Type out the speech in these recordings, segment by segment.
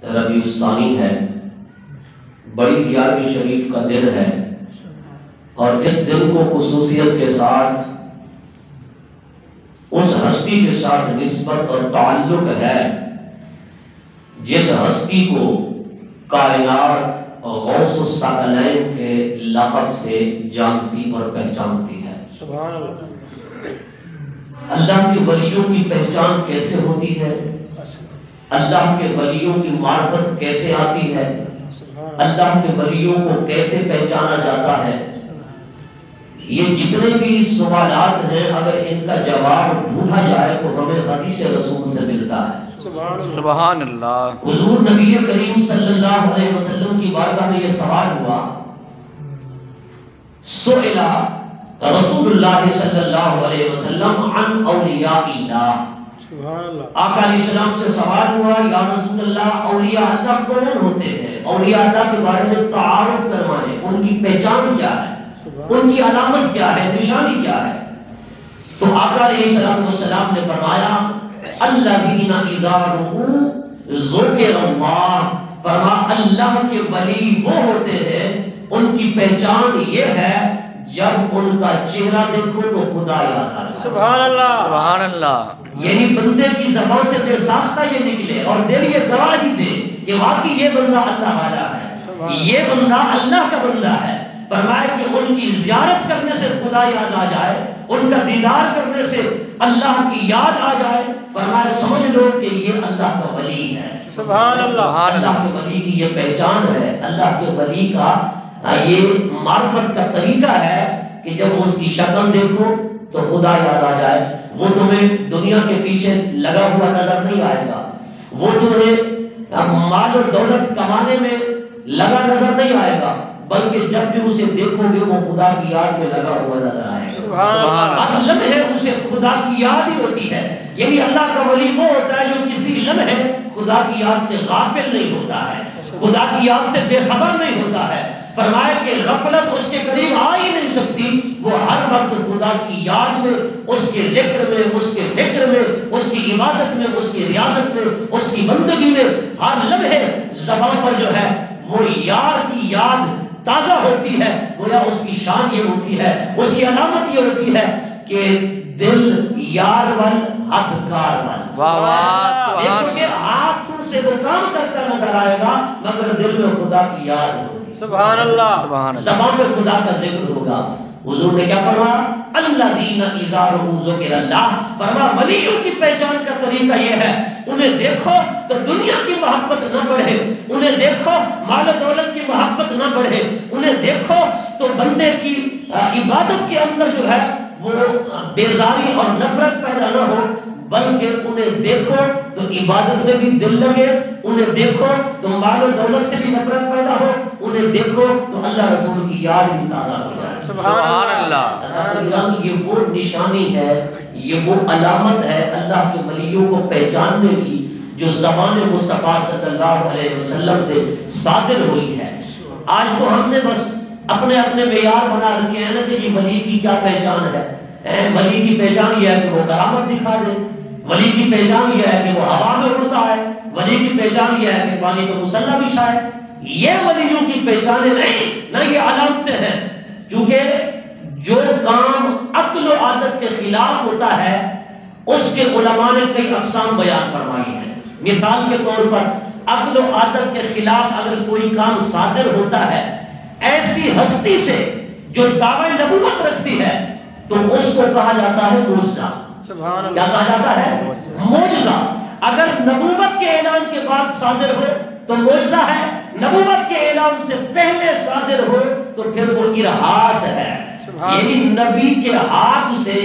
ربیع الثانی ہے، بڑی 11ویں شریف کا دن ہے، اور اس دن کو خصوصیت کے ساتھ اس ہستی کے ساتھ نسبت اور تعلق ہے جس ہستی کو کائنات غوث الثقلین کے لقب سے جانتی اور پہچانتی ہے۔ سبحان اللہ۔ اللہ کے ولیوں کی پہچان کیسے ہوتی ہے، اللہ کے ولیوں کی معرفت کیسے آتی ہے، اللہ کے ولیوں کو کیسے پہچانا جاتا ہے، یہ جتنے بھی سوالات ہیں اگر ان کا جواب ڈھونڈا جائے تو ہمیں حدیث رسول سے ملتا ہے۔ سبحان اللہ۔ حضور نبی کریم صلی اللہ علیہ وسلم کی بارگاہ میں یہ سوال ہوا، سئل رسول اللہ صلی اللہ علیہ وسلم عن اولیاء اللہ۔ آقا علیہ السلام سے سوال ہوا، یا رسول اللہ اولیاء اللہ کون ہوتے ہیں، اولیاء اللہ کے بارے میں تعارف کروائیں، ان کی پہچان کیا ہے، ان کی علامت کیا ہے، نشانی کیا ہے؟ تو آقا علیہ السلام نے فرمایا الذین اذا رؤوا ذکر اللہ، فرمایا اللہ کے ولی وہ ہوتے ہیں ان کی پہچان یہ ہے جب ان کا چہرہ دیکھو تو خدا یاد آ جائے۔ سبحان اللہ۔ سبحان اللہ۔ یعنی بندے کی زبان سے بے ساختہ یہ نکلے اور دل یہ گواہی دے کہ واقعی یہ بندہ اللہ والا ہے، یہ بندہ اللہ کا بندہ ہے۔ فرمایا کہ ان کی زیارت کرنے سے خدا یاد آ جائے، ان کا دیدار کرنے سے اللہ کی یاد آ جائے، فرمایا سمجھ لو کہ یہ اللہ کا ولی ہے۔ سبحان اللہ۔ اللہ کے ولی کی یہ پہچان ہے، اللہ کے ولی کا یہ معرفت کا طریقہ ہے کہ جب اس کی شکل دیکھو تو خدا یاد آ جائے۔ وہ تمہیں دنیا کے پیچھے لگا ہوا نظر نہیں آئے گا، وہ تمہیں مال و دولت کمانے میں لگا نظر نہیں آئے گا، بلکہ جب بھی اسے دیکھو گے وہ خدا کی یاد میں لگا ہوا نظر آئے گا۔ ہر لمحے اسے خدا کی یاد ہی ہوتی ہے۔ یعنی اللہ کا ولی وہ ہوتا ہے جو کسی لمحے خدا کی یاد سے غافل نہیں ہوتا ہے، خدا کی یاد سے بے خبر نہیں ہوتا ہے۔ فرمایا کہ غفلت اس کے قریب آ ہی نہیں سکتی، وہ ہر وقت خدا کی یاد میں، اس کے ذکر میں، اس کے فکر میں، اس کی عبادت میں، اس کی ریاضت میں، اس کی بندگی میں، ہر لمحے زبان پر جو ہے وہ یار کی یاد تازہ ہوتی ہے۔ گویا اس کی شان یہ ہوتی ہے، اس کی علامت یہ ہوتی ہے کہ دل یار ول ہاتھ کار ول۔ واہ واہ سبحان کہ ہاتھوں سے وہ کام کرتا نظر آئے گا مگر دل میں خدا کی یاد ہوگی۔ سبحان اللہ۔ زبان پہ خدا کا ذکر ہوگا۔ حضور نے کیا فرمایا؟ الذین اذا رؤوا ذکر اللہ، فرمایا ولیوں کی پہچان کا طریقہ یہ ہے انہیں دیکھو تو دنیا کی محبت نہ بڑھے، انہیں دیکھو مال و دولت کی محبت نہ بڑھے، انہیں دیکھو تو بندے کی عبادت کے اندر جو ہے وہ بیزاری اور نفرت پیدا نہ ہو، بلکہ انہیں دیکھو تو عبادت میں بھی دل لگے، انہیں دیکھو تو مال و دولت سے بھی نفرت پیدا ہو، انہیں دیکھو تو اللہ رسول کی یاد بھی تازہ ہو جائے۔ سبحان اللہ۔ یہ وہ نشانی ہے، یہ وہ علامت ہے اللہ کے ولیوں کو پہچاننے کی جو زبان مصطفیٰ صلی اللہ علیہ وسلم سے صادر ہوئی ہے۔ آج تو ہم نے بس اپنے اپنے معیار بنا رکھے ہیں نا کہ یہ ولی کی کیا پہچان ہے۔ ولی کی پہچان یہ ہے کہ وہ کرامت دکھا دے، ولی کی پہچان یہ ہے کہ وہ ہوا میں اڑتا ہے، ولی کی پہچان یہ ہے کہ پانی کو مصلح بچھائے۔ یہ ولیوں کی پہچانیں نہیں، نہ یہ علامتیں ہیں، کیونکہ جو کام عقل و عادت کے خلاف ہوتا ہے اس کے علماء نے کئی اقسام بیان فرمائی ہیں۔ مثال کے طور پر عقل و عادت کے خلاف اگر کوئی کام صادر ہوتا ہے ایسی ہستی سے جو دعوی نبوت رکھتی ہے تو اس کو کہا جاتا ہے معجزہ۔ کیا کہا جاتا ہے؟ معجزہ۔ اگر نبوت کے اعلان کے بعد صادر ہو تو معجزہ ہے، نبوت کے اعلان سے پہلے صادر ہو تو پھر وہ ارہاس ہے۔ یعنی نبی کے ہاتھ سے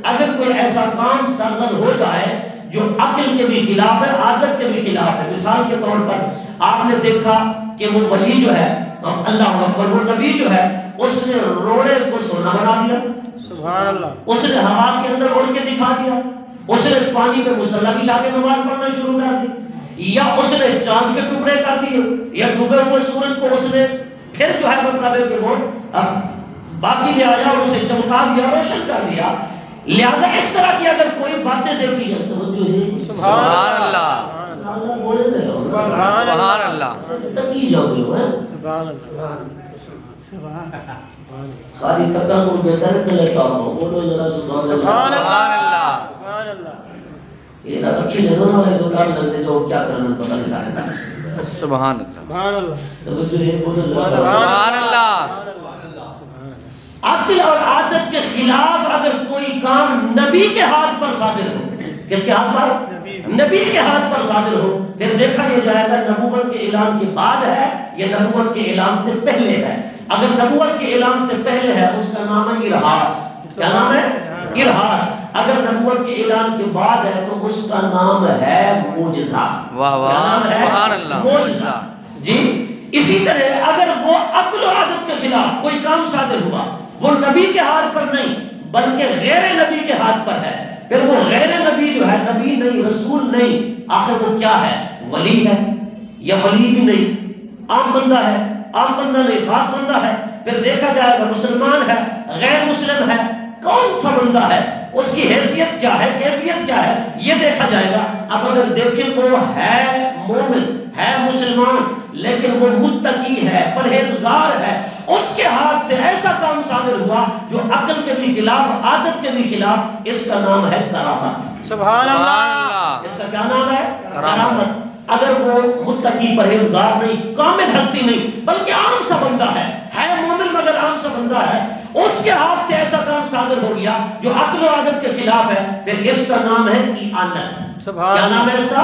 اگر کوئی ایسا کام سرزد ہو جائے جو عقل کے بھی خلاف ہے، عادت کے بھی خلاف ہے۔ مثال کے طور پر آپ نے دیکھا کہ وہ ولی جو ہے اللہ اکبر، وہ نبی جو ہے اس نے روڑے کو سونا بنا دیا، سبحان اللہ، اس نے ہوا کے اندر اڑ کے دکھا دیا، اس نے پانی میں مصلی بچھا کے نماز پڑھنا شروع کر دی، یا اس نے چاند کے ٹکڑے کر دیے، یا ڈوبے ہوئے سورج کو اس نے پھر جو ہے مطلب ہے کہ وہ باقی لے آیا اور اسے چمکا دیا، روشن کر دیا۔ لہذا اس طرح کی اگر کوئی باتیں دیکھی جائے تو سبحان اللہ، سبحان تکی جاؤ گے ہو سبحان اللہ خالی تکا کو بہتر ہے تو لیتا ہوں بولو ذرا سبحان اللہ سبحان اللہ یہ نہ اچھی نظر والے دکان لگ دے جو کیا کرنا پتہ نہیں سارے سبحان اللہ سبحان اللہ تو جو ہے بولو سبحان اللہ عقل اور عادت کے خلاف اگر کوئی کام نبی کے ہاتھ پر صادر ہو، کس کے ہاتھ پر؟ نبی کے ہاتھ پر صادر ہو، پھر دیکھا یہ جائے گا نبوت کے اعلان کے بعد ہے یا نبوت کے اعلان سے پہلے ہے۔ اگر نبوت کے اعلان سے پہلے ہے اس کا نام ہے ارہاس۔ کیا نام ہے؟ ارہاس۔ اگر نبوت کے اعلان کے بعد ہے تو اس کا نام ہے معجزہ۔ واہ واہ سبحان اللہ معجزہ۔ جی اسی طرح اگر وہ عقل و عادت کے خلاف کوئی کام صادر ہوا، وہ نبی کے ہاتھ پر نہیں بلکہ غیر نبی کے ہاتھ پر ہے، پھر وہ غیر نبی جو ہے نبی نہیں، رسول نہیں، آخر وہ کیا ہے؟ ولی ہے یا ولی بھی نہیں، عام بندہ ہے، عام بندہ نہیں، خاص بندہ ہے، پھر دیکھا جائے گا مسلمان ہے، غیر مسلم ہے، کون سا بندہ ہے، اس کی حیثیت کیا ہے، کیفیت کیا ہے، یہ دیکھا جائے گا۔ اب اگر دیکھیں تو ہے مومن، ہے مسلمان، لیکن وہ متقی ہے، پرہیزگار ہے، اس کے ہاتھ سے ایسا کام صادر ہوا جو عقل کے بھی خلاف، عادت کے بھی خلاف، اس کا نام ہے کرامت۔ سبحان اللہ اس کا کیا نام ہے؟ کرامت۔ اگر وہ متقی، پرہیزگار نہیں، کامل ہستی نہیں بلکہ عام سا بندہ ہے مومن مگر عام سا بندہ ہے، اس کے ہاتھ سے ایسا کام صادر ہو گیا جو عقل و عادت کے خلاف ہے، پھر اس کا نام ہے اعانت۔ کیا نام ہے اس کا؟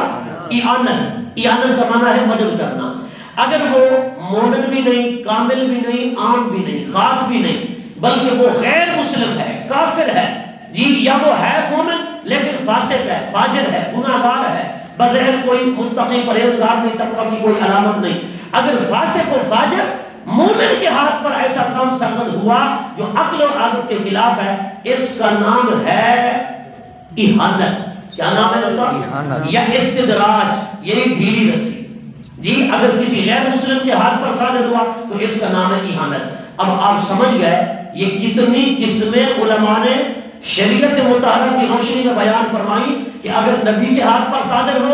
اعانت۔ اعانت کا معنی ہے مدد کرنا۔ اگر وہ مومن بھی نہیں، کامل بھی نہیں، عام بھی نہیں، خاص بھی نہیں، بلکہ وہ غیر مسلم ہے، کافر ہے، جی، یا وہ ہے مومن لیکن فاسق ہے، فاجر ہے، گناہگار ہے، بظاہر کوئی متقی پرہیزگار نہیں، تقوی کی کوئی علامت نہیں، اگر فاسق و فاجر مومن کے ہاتھ پر ایسا کام سرزد ہوا جو عقل اور عادت کے خلاف ہے، اس کا نام ہے اہانت۔ کیا نام ہے اس کا؟ یا استدراج، یعنی ڈھیلی رسی۔ جی اگر کسی غیر مسلم کے ہاتھ پر صادر ہوا تو اس کا نام ہے اہانت۔ اب آپ سمجھ گئے یہ کتنی قسمیں علماء نے شریعت مطہرہ کی روشنی میں بیان فرمائی کہ اگر نبی کے ہاتھ پر صادر ہو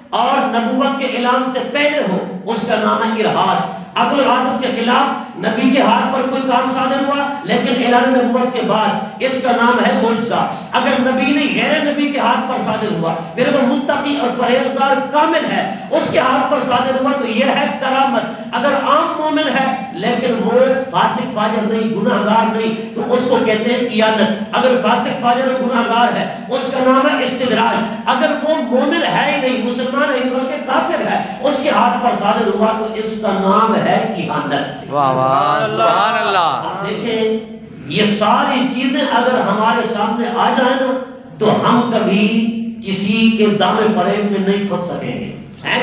اور نبوت کے اعلان سے پہلے ہو اس کا نام ہے ارہاس۔ عقل و عادت کے خلاف نبی کے ہاتھ پر کوئی کام صادر ہوا لیکن اعلان نبوت کے بعد اس کا نام ہے معجزہ۔ اگر نبی نہیں غیر نبی کے ہاتھ پر صادر ہوا پھر وہ متقی اور پرہیزگار کامل ہے، اس کے ہاتھ پر صادر ہوا تو یہ ہے کرامت۔ اگر عام مومن ہے لیکن وہ فاسق فاجر نہیں، گناہگار نہیں تو اس کو کہتے ہیں اعانت۔ اگر فاسق فاجر اور گناہگار ہے اس کا نام ہے استدراج۔ اگر وہ مومن ہے ہی نہیں، مسلمان ہے بلکہ کافر ہے، اس کے ہاتھ پر صادر ہوا تو اس کا نام ہے اہانت۔ واہ واہ سبحان اللہ۔ آپ دیکھیں یہ ساری چیزیں اگر ہمارے سامنے آ جائیں نا تو ہم کبھی کسی کے دامے فریب میں نہیں پھنس سکیں گے،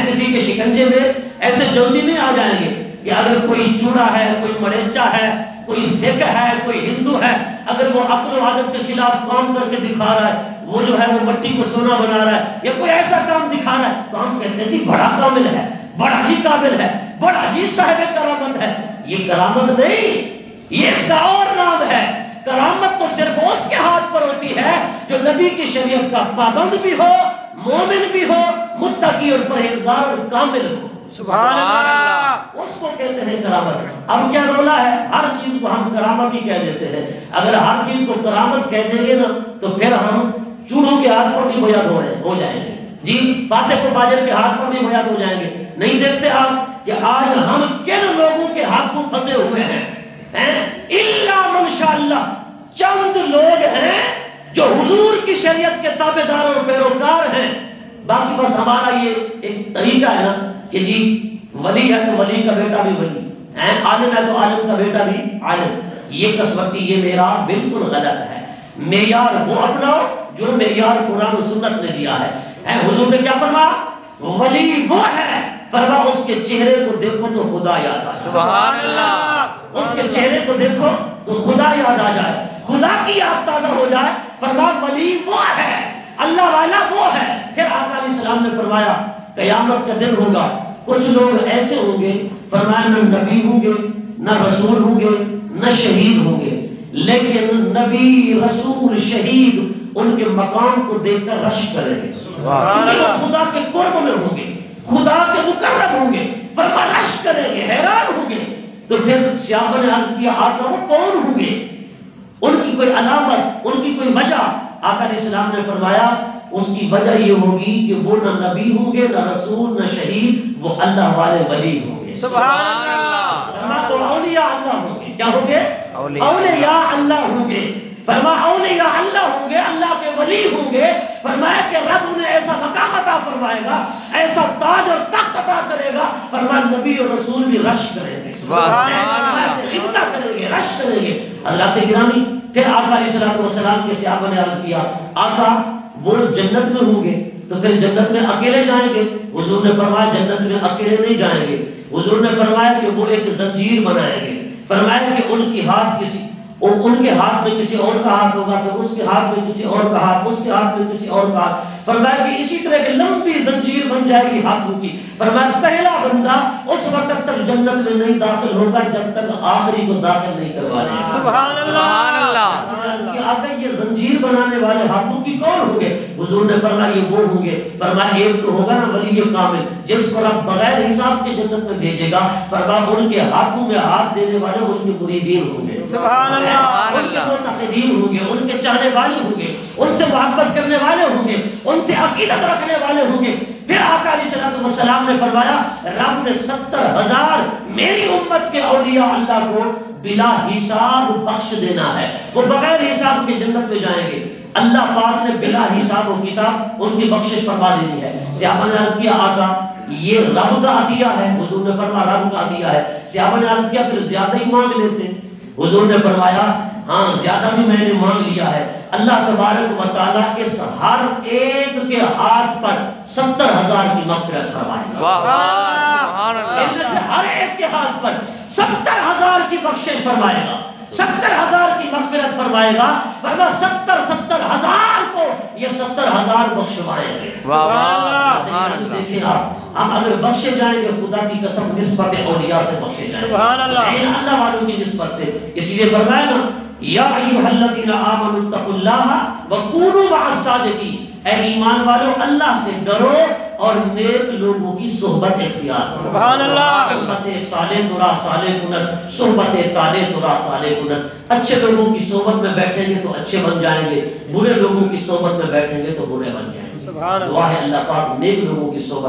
کسی کے شکنجے میں ایسے جلدی نہیں آ جائیں گے کہ اگر کوئی چوڑا ہے، کوئی مریچا ہے، کوئی سکھ ہے، کوئی ہندو ہے، اگر وہ عقل و عادت کے خلاف کام کر کے دکھا رہا ہے، وہ جو ہے وہ مٹی کو سونا بنا رہا ہے یا کوئی ایسا کام دکھا رہا ہے تو ہم کہتے ہیں جی بڑا کامل ہے، بڑا ہی قابل ہے، بڑا ہی صاحب کرامت ہے۔ یہ کرامت نہیں، یہ اس کا اور نام ہے۔ کرامت تو صرف اس کے ہاتھ پر ہوتی ہے جو نبی کی شریعت کا پابند بھی ہو، مومن بھی ہو، متقی اور پرہیزگار اور کامل ہو۔ سبحان اللہ۔ اس کو کہتے ہیں کرامت۔ اب کیا رولا ہے؟ ہر چیز کو ہم کرامت ہی کہہ دیتے ہیں۔ اگر ہر چیز کو کرامت کہہ دیں گے نا تو پھر ہم چوڑوں کے ہاتھ پر بھی بیعت ہو جائیں گے، جی، فاسق و فاجر کے ہاتھ پر بھی بیعت ہو جائیں گے۔ نہیں دیکھتے آپ کہ آج ہم کن لوگوں کے ہاتھوں پھنسے ہوئے ہیں؟ الا من شاء اللہ، چند لوگ ہیں جو حضور کی شریعت کے تابعدار اور پیروکار ہیں، باقی بس ہمارا یہ ایک طریقہ ہے نا کہ جی ولی ہے تو ولی کا بیٹا بھی ولی، عالم ہے تو عالم کا بیٹا بھی عالم۔ یہ قسمتی، یہ معیار بالکل غلط ہے۔ معیار وہ اپناؤ جو معیار قرآن و سنت نے دیا ہے۔ حضور نے کیا فرمایا؟ ولی وہ ہے، فرما اس کے چہرے کو دیکھو تو خدا یاد آ جائے۔ سبحان اللہ۔ اس کے چہرے کو دیکھو تو خدا یاد آ جائے، خدا کی یاد تازہ ہو جائے۔ فرما ولی وہ ہے، اللہ والا وہ ہے۔ پھر آقا علیہ السلام نے فرمایا قیامت کا دن ہوگا، کچھ لوگ ایسے ہوں گے، فرمایا نہ نبی ہوں گے، نہ رسول ہوں گے، نہ شہید ہوں گے، لیکن نبی، رسول، شہید ان کے مقام کو دیکھ کر رشک کریں گے، کیونکہ وہ خدا کے قرب میں ہوں گے، خدا کے مقرب ہوں گے۔ فرمایا تو پھر صحابہ نے عرض کیا آقا وہ کون ہوں گے؟ ان کی کوئی علامت، ان کی کوئی وجہ؟ آقا علیہ السلام نے فرمایا اس کی وجہ یہ ہوگی کہ وہ نہ نبی ہوں گے، نہ رسول، نہ شہید، وہ اللہ والے ولی ہوں گے۔ سبحان اللہ۔ فرمایا تو اولیاء اللہ ہوں گے۔ کیا ہوں گے؟ اولیاء اولیاء اللہ ہوں گے۔ فرمایا اولیاء اللہ ہوں گے، اللہ کے ولی ہوں گے۔ فرمایا کہ رب انہیں ایسا مقام عطا فرمائے گا، ایسا تاج اور تخت عطا کرے گا، فرمایا نبی اور رسول بھی رش کریں گے، غبطہ کریں گے، رش کریں گے۔ حضرات گرامی، پھر آقا علیہ السلام کے صحابہ نے عرض کیا آقا وہ جنت میں ہوں گے تو پھر جنت میں اکیلے جائیں گے؟ حضور نے فرمایا جنت میں اکیلے نہیں جائیں گے۔ حضور نے فرمایا کہ وہ ایک زنجیر بنائیں گے، فرمایا کہ ان کے ہاتھ میں کسی اور کا ہاتھ ہوگا، پھر اس کے ہاتھ میں کسی اور کا ہاتھ، اس کے ہاتھ میں کسی اور کا ہاتھ، فرمایا کہ اسی طرح کی لمبی زنجیر بن جائے گی ہاتھوں کی۔ فرمایا پہلا بندہ اس وقت تک جنت میں نہیں داخل ہوگا جب تک آخری کو داخل نہیں کروا دے گا۔ سبحان اللہ۔ کہ آقا یہ زنجیر بنانے والے ہاتھوں کی کون ہوں گے؟ حضور نے فرمایا یہ وہ ہوں گے۔ فرمایا ایک تو ہوگا نا ولی کامل جس کو رب بغیر حساب کے جنت میں بھیجے گا، فرمایا ان کے ہاتھوں میں ہاتھ دینے والے ان کے مریدین ہوں گے، سبحان اللہ۔ ان کے متقدین ہوں گے، ان کے چاہنے والے ہوں گے، ان سے محبت کرنے والے ہوں گے، ان سے عقیدت رکھنے والے ہوں گے۔ پھر آقا علیہ السلام نے فرمایا رب نے 70,000 میری امت کے اولیاء اللہ کو بلا حساب بخش دینا ہے، وہ بغیر حساب کے جنت میں جائیں گے۔ اللہ پاک نے بلا حساب و کتاب ان کی بخشش فرما دینی ہے۔ صحابہ نے عرض کیا آقا یہ رب کا عطیہ ہے؟ حضور نے فرمایا رب کا عطیہ ہے۔ صحابہ نے عرض کیا پھر زیادہ ہی مانگ لیتے؟ حضور نے فرمایا ہاں زیادہ بھی میں نے مانگ لیا ہے۔ اللہ تبارک و تعالیٰ اس ہر ایک کے ہاتھ پر 70,000 کی مغفرت فرمائے گا۔ سبحان اللہ۔ ان میں سے ہر ایک کے ہاتھ پر 70,000 کی بخشش فرمائے گا، 70,000 کی مغفرت فرمائے گا۔ فرمایا 70,000 کو یہ 70,000 بخشوائیں گے۔ دیکھیں آپ ہم اگر بخشے جائیں گے خدا کی قسم نسبت اولیاء سے بخشے جائیں گے، سبحان اللہ۔ اللہ والوں کی نسبت سے۔ اس لیے فرمایا نا یا ایھا الذین آمنوا اتقوا اللہ وکونوا مع الصادقین، اے ایمان والو اللہ سے ڈرو اور نیک لوگوں کی صحبت اختیار کرو۔ سبحان اللہ۔ صحبت صالح ترا صالح کنت، صحبت طالح ترا طالح کنت۔ اچھے لوگوں کی صحبت میں بیٹھیں گے تو اچھے بن جائیں گے، برے لوگوں کی صحبت میں بیٹھیں گے تو برے بن جائیں گے۔ سبحان اللہ۔ دعا ہے اللہ پاک نیک لوگوں کی صحبت